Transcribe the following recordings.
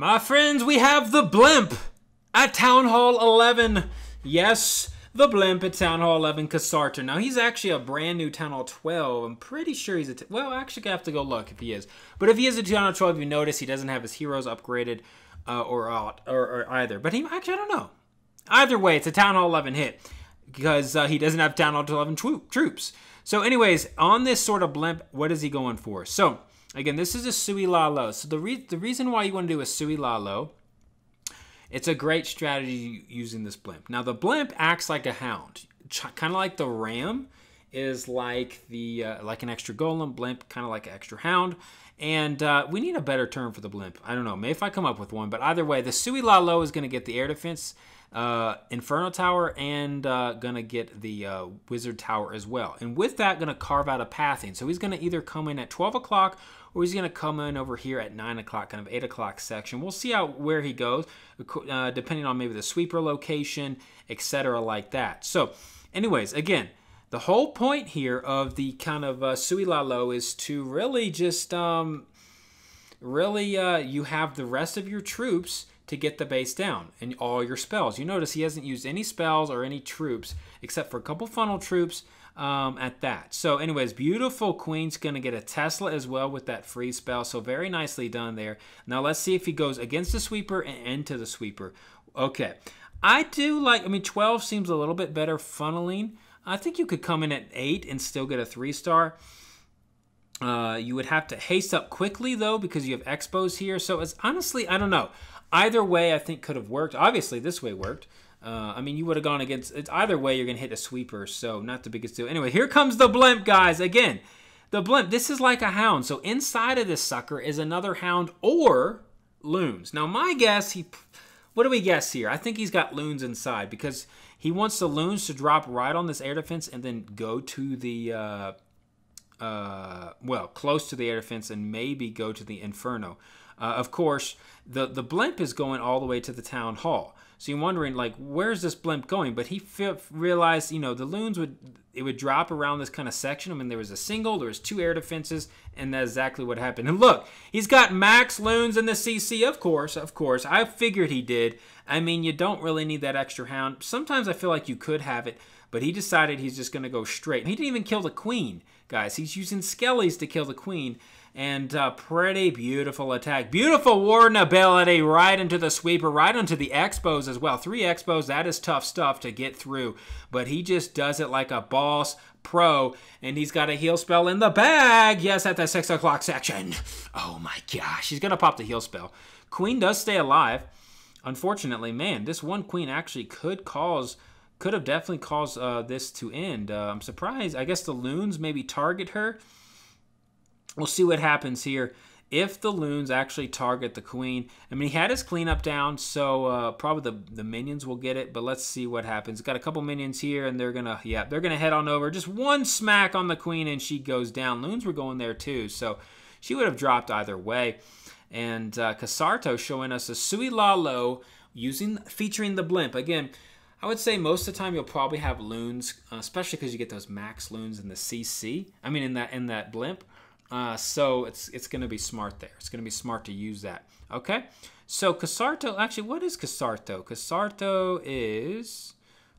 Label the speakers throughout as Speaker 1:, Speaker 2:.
Speaker 1: My friends, we have the Blimp at Town Hall 11. Yes, the Blimp at Town Hall 11, Cassarto. Now, he's actually a brand new Town Hall 12. I'm pretty sure he's well, actually, I have to go look if he is. But if he is a Town Hall 12, you notice he doesn't have his heroes upgraded or either. But he actually, I don't know. Either way, it's a Town Hall 11 hit because he doesn't have Town Hall 11 troops. So anyways, on this sort of Blimp, what is he going for? So, again, this is a Sui La Lo. So the reason why you want to do a Sui La Lo, it's a great strategy using this Blimp. Now, the Blimp acts like a hound. Kind of like the Ram is like like an extra golem. Blimp, kind of like an extra hound. And we need a better term for the Blimp. I don't know. Maybe if I come up with one. But either way, the Sui La Lo is going to get the air defense, Inferno Tower, and going to get the Wizard Tower as well. And with that, going to carve out a pathing. So he's going to either come in at 12 o'clock or he's going to come in over here at 9 o'clock, kind of 8 o'clock section. We'll see where he goes, depending on maybe the sweeper location, etc. like that. So anyways, again, the whole point here of the kind of Sui La Lo is to really just, you have the rest of your troops to get the base down and all your spells. You notice he hasn't used any spells or any troops except for a couple funnel troops at that. So anyways, beautiful Queen's going to get a Tesla as well with that free spell. So very nicely done there. Now let's see if he goes against the sweeper and into the sweeper. Okay. I do like, 12 seems a little bit better funneling. I think you could come in at 8 and still get a 3-star. You would have to haste up quickly though because you have expos here. So it's honestly, I don't know. Either way, I think could have worked. Obviously, this way worked. You would have gone against... It's either way, you're going to hit a sweeper, so not the biggest deal. Anyway, here comes the Blimp, guys. Again, the Blimp, this is like a hound. So inside of this sucker is another hound or loons. Now, my guess, what do we guess here? I think he's got loons inside because he wants the loons to drop right on this air defense and then go to the... close to the air defense and maybe go to the Inferno. Of course, the Blimp is going all the way to the Town Hall. So you're wondering, like, where's this Blimp going? But he realized, the loons would drop around this kind of section. There was a single, there was 2 air defenses, and that's exactly what happened. And look, he's got max loons in the CC, of course. I figured he did. You don't really need that extra hound. Sometimes I feel like you could have it, but he decided he's just going to go straight. He didn't even kill the Queen, guys. He's using Skellies to kill the Queen. And pretty beautiful attack. Beautiful warden ability right into the sweeper, right into the expos as well. 3 expos, that is tough stuff to get through. But he just does it like a boss pro. And he's got a heal spell in the bag. Yes, at the 6 o'clock section. Oh my gosh, he's going to pop the heal spell. Queen does stay alive. Unfortunately, man, this one Queen actually could have definitely caused this to end. I'm surprised. I guess the loons maybe target her. We'll see what happens here if the loons actually target the Queen. He had his cleanup down, so probably the minions will get it, but let's see what happens. Got a couple minions here, and they're gonna head on over. Just one smack on the Queen, and she goes down. Loons were going there too, so she would have dropped either way. And Cassarto showing us a Sui La Lo featuring the Blimp. Again, I would say most of the time you'll probably have loons, especially because you get those max loons in the CC. In that Blimp. So it's going to be smart there. It's going to be smart to use that. Okay? So Cassarto, actually, what is Cassarto? Cassarto is,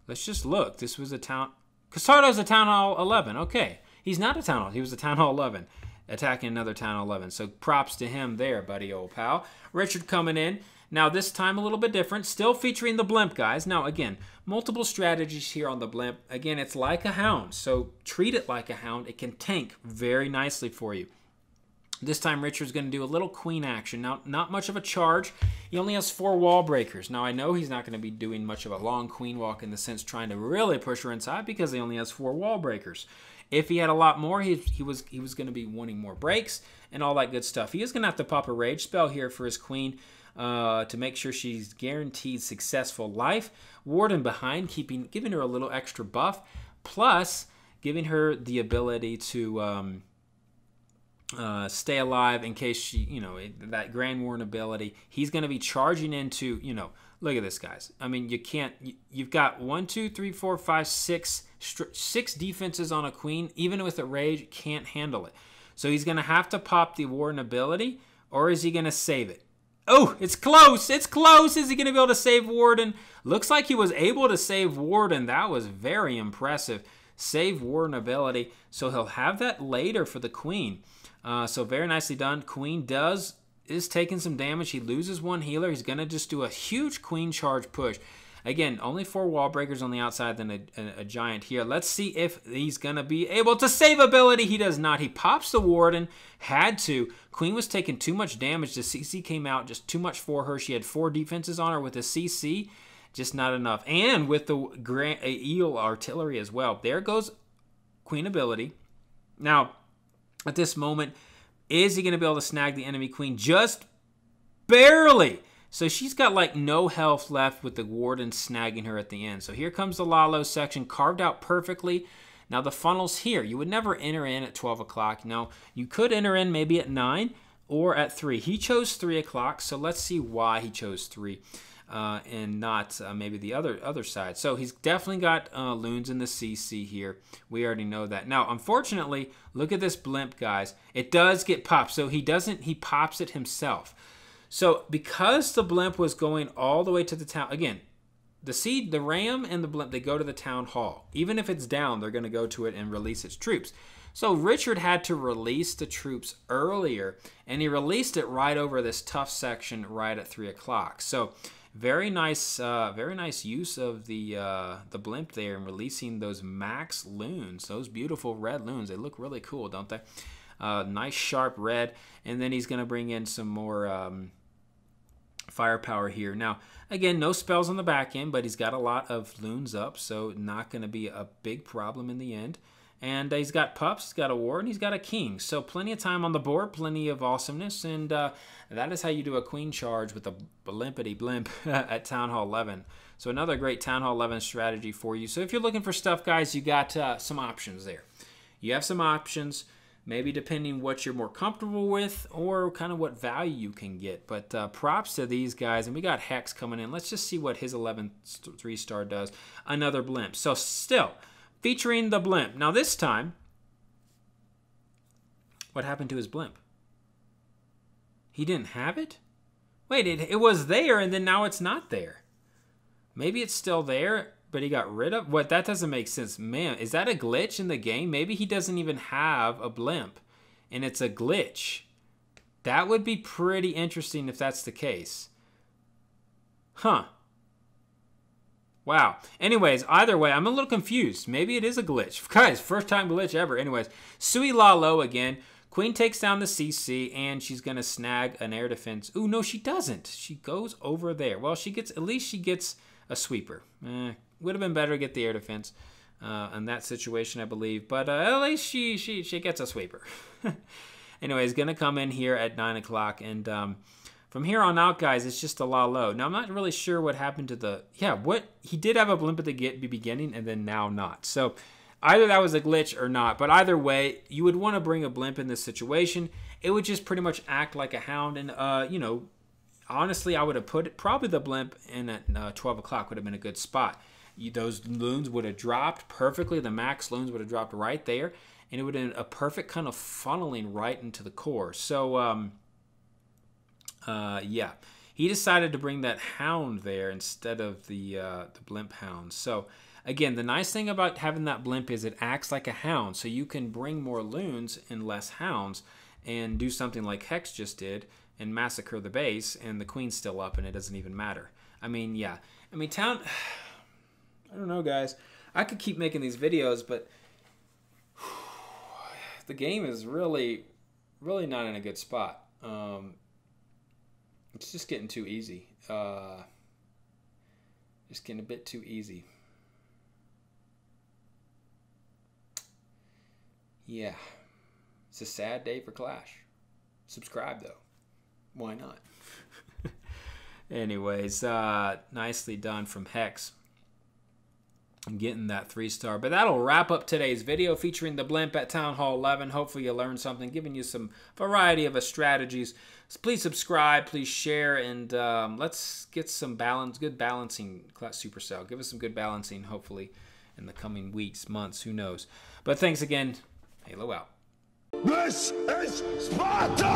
Speaker 1: let's just look. This was Cassarto's a Town Hall 11. Okay. He's not a Town Hall. He was a Town Hall 11. Attacking another Town Hall 11. So props to him there, buddy, old pal. Richard coming in. Now, this time a little bit different. Still featuring the Blimp, guys. Now, again, multiple strategies here on the Blimp. Again, it's like a hound, so treat it like a hound. It can tank very nicely for you. This time, Richard's going to do a little Queen action. Now, not much of a charge. He only has 4 wall breakers. Now, I know he's not going to be doing much of a long Queen walk in the sense trying to really push her inside because he only has 4 wall breakers. If he had a lot more, he was going to be wanting more breaks and all that good stuff. He is going to have to pop a rage spell here for his Queen. To make sure she's guaranteed successful life. Warden behind, giving her a little extra buff, plus giving her the ability to stay alive in case she, that Grand Warden ability. He's going to be charging into, look at this, guys. You've got 1, 2, 3, 4, 5, 6 defenses on a Queen. Even with a rage, can't handle it. So he's going to have to pop the Warden ability, or is he going to save it? Oh, it's close. It's close. Is he going to be able to save Warden? Looks like he was able to save Warden. That was very impressive. Save Warden ability. So he'll have that later for the Queen. So very nicely done. Queen is taking some damage. He loses one healer. He's going to just do a huge Queen charge push. Again, only 4 wall breakers on the outside, then a giant here. Let's see if he's going to be able to save ability. He does not. He pops the Warden. Had to. Queen was taking too much damage. The CC came out just too much for her. She had 4 defenses on her with the CC. Just not enough. And with the Eel artillery as well. There goes Queen ability. Now, at this moment, is he going to be able to snag the enemy Queen? Just barely. So she's got like no health left with the Warden snagging her at the end. So here comes the Lalo section, carved out perfectly. Now the funnel's here. You would never enter in at 12 o'clock. No, you could enter in maybe at 9 or at 3. He chose 3 o'clock, so let's see why he chose 3 and not maybe the other side. So he's definitely got loons in the CC here. We already know that. Now, unfortunately, look at this blimp, guys. It does get popped, so he pops it himself. So because the blimp was going all the way to the town, again, the ram and the blimp, they go to the town hall. Even if it's down, they're going to go to it and release its troops. So Richard had to release the troops earlier, and he released it right over this tough section right at 3 o'clock. So very nice use of the blimp there and releasing those max loons, those beautiful red loons. They look really cool, don't they? Nice sharp red, and then he's going to bring in some more firepower here. Now, again, no spells on the back end, but he's got a lot of loons up, so not going to be a big problem in the end. And he's got pups, he's got a ward, and he's got a king. So plenty of time on the board, plenty of awesomeness, and that is how you do a queen charge with a blimpity blimp at Town Hall 11. So another great Town Hall 11 strategy for you. So if you're looking for stuff, guys, you got some options there. You have some options, maybe depending what you're more comfortable with or kind of what value you can get. But props to these guys. And we got Hex coming in. Let's just see what his 11 3-star does. Another blimp. So still featuring the blimp. Now this time, what happened to his blimp? He didn't have it? Wait, it was there and then now it's not there. Maybe it's still there, but he got rid of... What? That doesn't make sense. Man, is that a glitch in the game? Maybe he doesn't even have a blimp, and it's a glitch. That would be pretty interesting if that's the case. Huh. Wow. Anyways, either way, I'm a little confused. Maybe it is a glitch. Guys, first time glitch ever. Anyways, Sui Lalo again. Queen takes down the CC, and she's going to snag an air defense. Ooh, no, she doesn't. She goes over there. Well, at least she gets a sweeper. Would have been better to get the air defense in that situation, I believe. But at least she gets a sweeper. Anyways, going to come in here at 9 o'clock. And from here on out, guys, it's just a Lalo. Now, I'm not really sure what happened to the... Yeah, he did have a blimp at the beginning, and then now not. So either that was a glitch or not. But either way, you would want to bring a blimp in this situation. It would just pretty much act like a hound. And, you know, honestly, I would have put probably the blimp in at 12 o'clock would have been a good spot. Those loons would have dropped perfectly. The max loons would have dropped right there. And it would have been a perfect kind of funneling right into the core. So, yeah. He decided to bring that hound there instead of the blimp hound. So, again, the nice thing about having that blimp is it acts like a hound. So you can bring more loons and less hounds and do something like Hex just did and massacre the base, and the queen's still up and it doesn't even matter. I mean, yeah. I mean, I don't know, guys. I could keep making these videos, but the game is really, really not in a good spot. It's just getting too easy. Just getting a bit too easy. Yeah. It's a sad day for Clash. Subscribe, though. Why not? Anyways, nicely done from Hex. Getting that 3-star. But that'll wrap up today's video featuring the blimp at Town Hall 11. Hopefully you learned something, giving you some variety of strategies. Please subscribe, please share, and let's get some good balancing, Supercell. Give us some good balancing, hopefully, in the coming weeks, months, who knows. But thanks again. Halo out.
Speaker 2: This is Sparta!